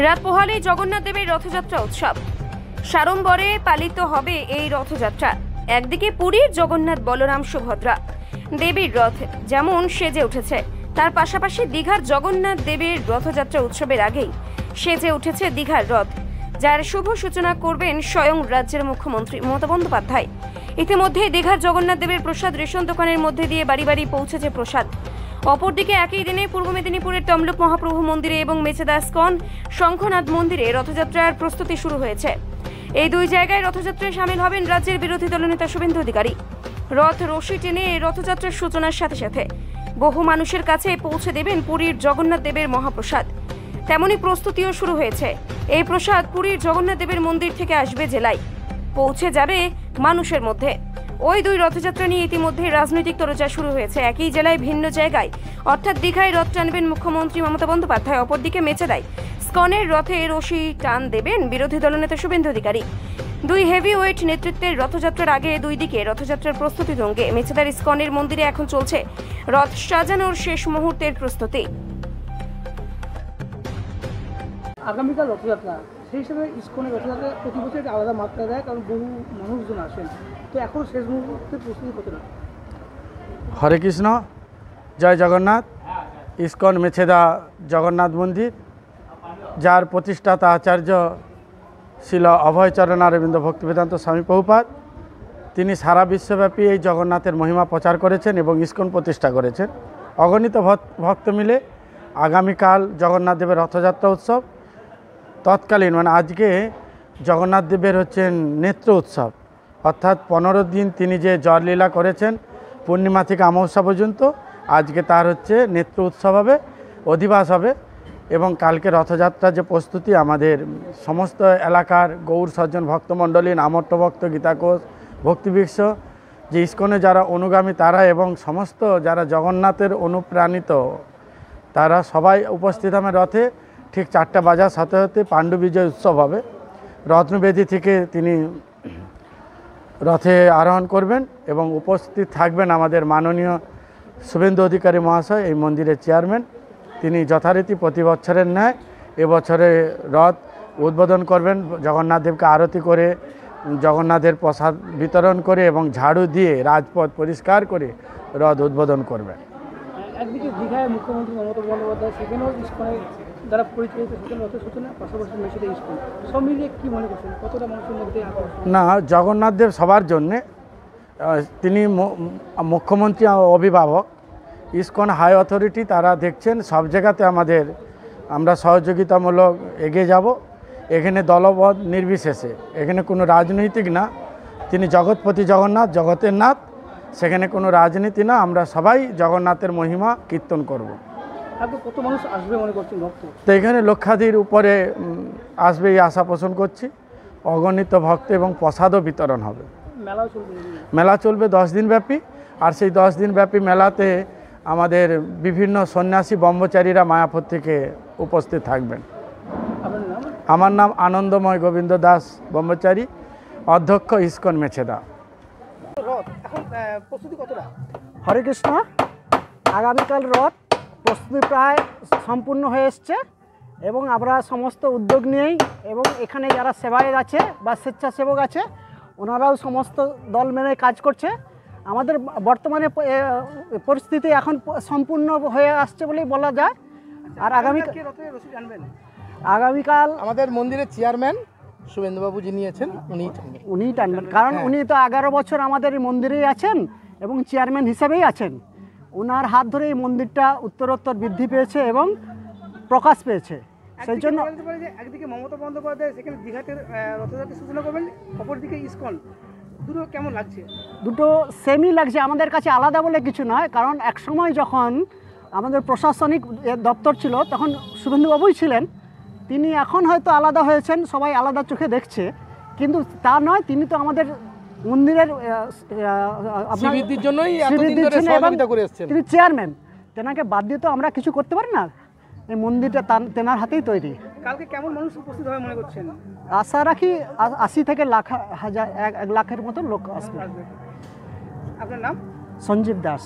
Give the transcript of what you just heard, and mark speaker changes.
Speaker 1: রাত পোহালেই জগন্নাথ দেবের রথযাত্রা উৎসব সাড়ম্বরে পালিত হবে এই রথযাত্রা। একদিকে পুরীর জগন্নাথ বলরাম সুভদ্রা দেবীর রথ যেমন সেজে উঠেছে, তার পাশাপাশি দীঘার জগন্নাথ দেবের রথযাত্রা উৎসবের আগেই সেজে উঠেছে দীঘার রথ, যার শুভ সূচনা করবেন স্বয়ং রাজ্যের মুখ্যমন্ত্রী মমতা বন্দ্যোপাধ্যায়। ইতিমধ্যে দীঘার জগন্নাথ দেবের প্রসাদ রেশন দোকানের মধ্যে দিয়ে বাড়ি বাড়ি পৌঁছেছে প্রসাদ। অপরদিকে একই দিনে পূর্ব মেদিনীপুরের তমলুক মহাপ্রভু মন্দিরে এবং মেচেদা ইস্কন শঙ্খনাথ মন্দিরে রথযাত্রার প্রস্তুতি শুরু হয়েছে। এই দুই জায়গায় রথযাত্রায় সামিল হবেন রাজ্যের বিরোধী দলনেতা শুভেন্দু অধিকারী। রথ রশি টেনে রথযাত্রার সূচনার সাথে সাথে বহু মানুষের কাছে পৌঁছে দেবেন পুরীর জগন্নাথ দেবের মহাপ্রসাদ। তেমনই প্রস্তুতিও শুরু হয়েছে। এই প্রসাদ পুরীর জগন্নাথ দেবের মন্দির থেকে আসবে জেলায়, পৌঁছে যাবে মানুষের মধ্যে। ওই দুই রথযাত্রা নিয়ে ইতিমধ্যে রাজনৈতিক তোড়জোড় শুরু হয়েছে। একই জেলায় ভিন্ন জায়গায় অর্থাৎ দীঘায় রথ টানবেন মুখ্যমন্ত্রী মমতা বন্দ্যোপাধ্যায়, অপরদিকে মেচেদায় স্কনের রথে রশি টান দেবেন বিরোধী দলনেতা শুভেন্দু অধিকারী। দুই হেভি ওয়েট নেতৃত্বের রথযাত্রার আগে দুই দিকে রথযাত্রার প্রস্তুতি তুঙ্গে। মেচেদার ইস্কনের মন্দিরে এখন চলছে রথ সাজানোর শেষ মুহূর্তের প্রস্তুতি।
Speaker 2: আগামীকাল রথযাত্রা, সেই হিসেবে ইস্কনের রথযাত্রা প্রতি বছর একটা আলাদা মাত্রা দেয়, কারণ বহু মানুষজন আসেন। তো এখন শেষ মুহূর্তে প্রস্তুতি কতটা?
Speaker 3: হরে কৃষ্ণ, জয় জগন্নাথ। ইস্কন মেছেদা জগন্নাথ মন্দির, যার প্রতিষ্ঠাতা আচার্য ছিল অভয়চরণ অরবিন্দ ভক্তিবেদান্ত স্বামী প্রভুপাদ, তিনি সারা বিশ্বব্যাপী এই জগন্নাথের মহিমা প্রচার করেছেন এবং ইস্কন প্রতিষ্ঠা করেছেন। অগণিত ভক্ত মিলে আগামীকাল জগন্নাথ দেবের রথযাত্রা উৎসব, তৎকালীন আজকে জগন্নাথ দেবের হচ্ছেন নেত্র উৎসব, অর্থাৎ 15 দিন তিনি যে জললীলা করেছেন পূর্ণিমা থেকে অমাবস্যা পর্যন্ত, আজকে তার হচ্ছে নেত্র উৎসব হবে, অধিবাস হবে। এবং কালকে রথযাত্রার যে প্রস্তুতি, আমাদের সমস্ত এলাকার গৌর সজ্জন ভক্তমণ্ডলী, নামট্য ভক্ত, গীতাকোষ, ভক্তিবৃক্ষ, যে ইস্কনে যারা অনুগামী তারা এবং সমস্ত যারা জগন্নাথের অনুপ্রাণিত তারা সবাই উপস্থিত হবে রথে। ঠিক 4টা বাজার সাথে সাথে পাণ্ডু বিজয় উৎসব হবে। রত্নবেদী থেকে তিনি রথে আরোহণ করবেন এবং উপস্থিত থাকবেন আমাদের মাননীয় শুভেন্দু অধিকারী মহাশয়, এই মন্দিরের চেয়ারম্যান। তিনি যথারীতি প্রতি বছরের ন্যায় এবছরে রথ উদ্বোধন করবেন, জগন্নাথ দেবকে আরতি করে জগন্নাথের প্রসাদ বিতরণ করে এবং ঝাড়ু দিয়ে রাজপথ পরিষ্কার করে রথ উদ্বোধন করবেন।
Speaker 2: একদিকে দীঘায় মুখ্যমন্ত্রী মমতা বন্দ্যোপাধ্যায়, সেখানেও ইস্কনের দ্বারা পরিচালিত রথের সূচনা, পাশাপাশি মেচেদা ইস্কন, সব মিলিয়ে কী মনে করছেন, কতটা মানুষের মধ্যে?
Speaker 3: না, জগন্নাথ দেব সবার জন্যে, তিনি মুখ্যমন্ত্রী অভিভাবক, ইস্কন হাই অথরিটি, তারা দেখছেন সব জায়গাতে আমরা সহযোগিতামূলক এগিয়ে যাব। এখানে দলবদ্ধ নির্বিশেষে, এখানে কোনো রাজনৈতিক না, তিনি জগৎপতি জগন্নাথ, জগতের নাথ, সেখানে কোনো রাজনীতি না, আমরা সবাই জগন্নাথের মহিমা কীর্তন করব।
Speaker 2: কত মানুষ আসবে মনে করছেন ভক্ত?
Speaker 3: তো এখানে লক্ষাধিক উপরে আসবে এই আশা পোষণ করছি। অগণিত ভক্ত এবং প্রসাদও বিতরণ হবে। মেলা চলবে 10 দিন ব্যাপী, আর সেই 10 দিন ব্যাপী মেলাতে আমাদের বিভিন্ন সন্ন্যাসী ব্রহ্মচারীরা মায়াপুর থেকে উপস্থিত থাকবেন। আমার নাম আনন্দময় গোবিন্দ দাস ব্রহ্মচারী, অধ্যক্ষ ইস্কন মেছেদা।
Speaker 4: হরে কৃষ্ণ। আগামীকাল রথ প্রস্তুতি প্রায় সম্পূর্ণ হয়ে এসছে এবং আমরা সমস্ত উদ্যোগ নিয়েই, এবং এখানে যারা সেবায়ত আছে বা স্বেচ্ছাসেবক আছে ওনারাও সমস্ত দল মেনে কাজ করছে। আমাদের বর্তমানে পরিস্থিতি এখন সম্পূর্ণ হয়ে আসছে বলেই বলা যায়। আর আগামীকাল
Speaker 2: আমাদের মন্দিরের চেয়ারম্যান শুভেন্দুবাবু যিনি আছেন
Speaker 4: উনিই টানবেন, কারণ উনি তো 11 বছর আমাদের এই মন্দিরেই আছেন এবং চেয়ারম্যান হিসেবেই আছেন। ওনার হাত ধরে এই মন্দিরটা উত্তরোত্তর বৃদ্ধি পেয়েছে এবং প্রকাশ পেয়েছে। সেই জন্য
Speaker 2: একদিকে মমতা বন্দ্যোপাধ্যায় সেখানে দীঘাতে রথযাত্রা সূচনা করবেন, অপরদিকে ইস্কন, দুটো কেমন লাগছে?
Speaker 4: দুটো সেমই লাগছে, আমাদের কাছে আলাদা বলে কিছু নয়। কারণ একসময় যখন আমাদের প্রশাসনিক দপ্তর ছিল তখন শুভেন্দুবাবুই ছিলেন, তিনি এখন হয়তো আলাদা হয়েছেন, সবাই আলাদা চোখে দেখছে, কিন্তু তা নয়, তিনি তো আমাদের মন্দিরের তিনি চেয়ারম্যান, তেনাকে বাদ দিয়ে তো আমরা কিছু করতে পারি না। এই মন্দিরটা তেনার হাতেই তৈরি।
Speaker 2: কালকে কেমন মানুষ উপস্থিত হবে মনে করছেন?
Speaker 4: আশা রাখি 80 থেকে 1 লাখের মতো লোক আসবে।
Speaker 2: আপনার নাম?
Speaker 4: সঞ্জীব দাস।